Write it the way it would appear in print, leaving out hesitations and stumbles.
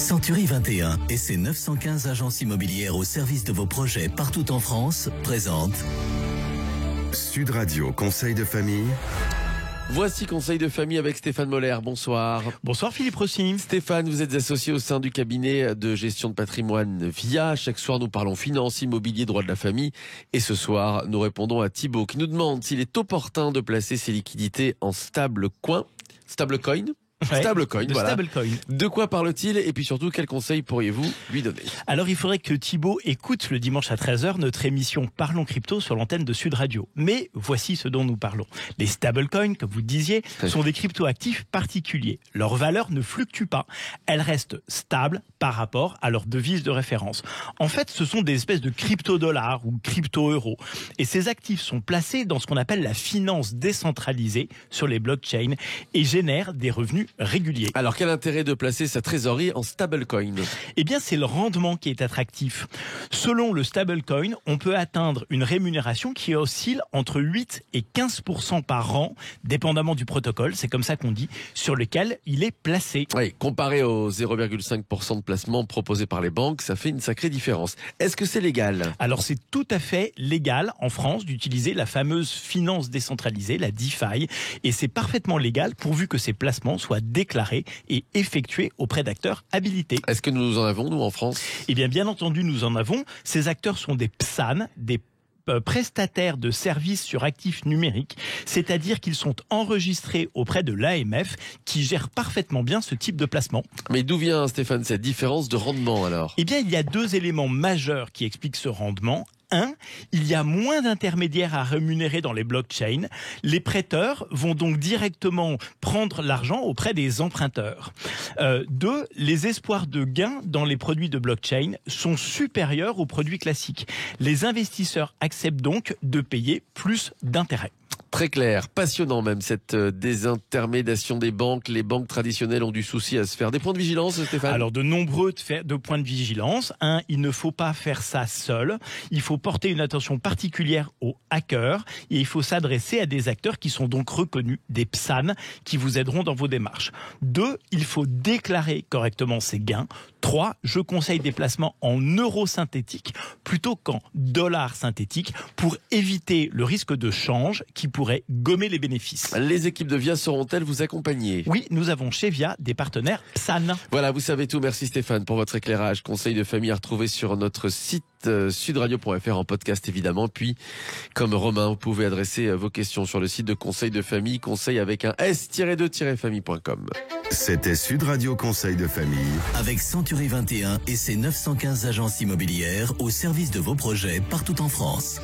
Century 21 et ses 915 agences immobilières au service de vos projets partout en France présentent Sud Radio Conseil de famille. Voici Conseil de famille avec Stéphane Moller. Bonsoir. Bonsoir Philippe Rossi. Stéphane, vous êtes associé au sein du cabinet de gestion de patrimoine VIA. Chaque soir, nous parlons finance, immobilier, droit de la famille. Et ce soir, nous répondons à Thibaut qui nous demande s'il est opportun de placer ses liquidités en stablecoin. Stablecoin. Ouais, Stablecoin, voilà. Stablecoin. De quoi parle-t-il et puis surtout, quels conseils pourriez-vous lui donner? Alors, il faudrait que Thibaut écoute le dimanche à 13h notre émission Parlons Crypto sur l'antenne de Sud Radio. Mais voici ce dont nous parlons. Les stablecoins, comme vous le disiez, sont des cryptoactifs particuliers. Leur valeur ne fluctue pas. Elle reste stable par rapport à leur devise de référence. En fait, ce sont des espèces de crypto-dollars ou crypto-euros. Et ces actifs sont placés dans ce qu'on appelle la finance décentralisée sur les blockchains et génèrent des revenus réguliers. Alors, quel intérêt de placer sa trésorerie en stablecoin? Eh bien, c'est le rendement qui est attractif. Selon le stablecoin, on peut atteindre une rémunération qui oscille entre 8 et 15% par an, dépendamment du protocole, c'est comme ça qu'on dit, sur lequel il est placé. Oui, comparé aux 0,5% de placement proposé par les banques, ça fait une sacrée différence. Est-ce que c'est légal? Alors, c'est tout à fait légal en France d'utiliser la fameuse finance décentralisée, la DeFi, et c'est parfaitement légal pourvu que ces placements soient déclarés et effectués auprès d'acteurs habilités. Est-ce que nous en avons, nous, en France? Eh bien entendu, nous en avons. Ces acteurs sont des PSAN, des prestataires de services sur actifs numériques, c'est-à-dire qu'ils sont enregistrés auprès de l'AMF qui gère parfaitement bien ce type de placement. Mais d'où vient, Stéphane, cette différence de rendement alors? Eh bien, il y a deux éléments majeurs qui expliquent ce rendement. Un, il y a moins d'intermédiaires à rémunérer dans les blockchains. Les prêteurs vont donc directement prendre l'argent auprès des emprunteurs. Deux, les espoirs de gains dans les produits de blockchain sont supérieurs aux produits classiques. Les investisseurs acceptent donc de payer plus d'intérêts. Très clair, passionnant même, cette désintermédiation des banques. Les banques traditionnelles ont du souci à se faire. Des points de vigilance, Stéphane? Alors, de nombreux de points de vigilance. Un, il ne faut pas faire ça seul. Il faut porter une attention particulière aux hackers et il faut s'adresser à des acteurs qui sont donc reconnus, des PSAN, qui vous aideront dans vos démarches. Deux, il faut déclarer correctement ses gains. Trois, je conseille des placements en euros synthétiques plutôt qu'en dollars synthétiques pour éviter le risque de change qui pourrait gommer les bénéfices. Les équipes de VIA sauront-elles vous accompagner? Oui, nous avons chez VIA des partenaires PSAN. Voilà, vous savez tout. Merci Stéphane pour votre éclairage. Conseil de famille à retrouver sur notre site sudradio.fr en podcast évidemment. Puis, comme Romain, vous pouvez adresser vos questions sur le site de Conseil de famille, conseil avec un s-2-famille.com. C'était Sud Radio Conseil de famille. avec Century 21 et ses 915 agences immobilières au service de vos projets partout en France.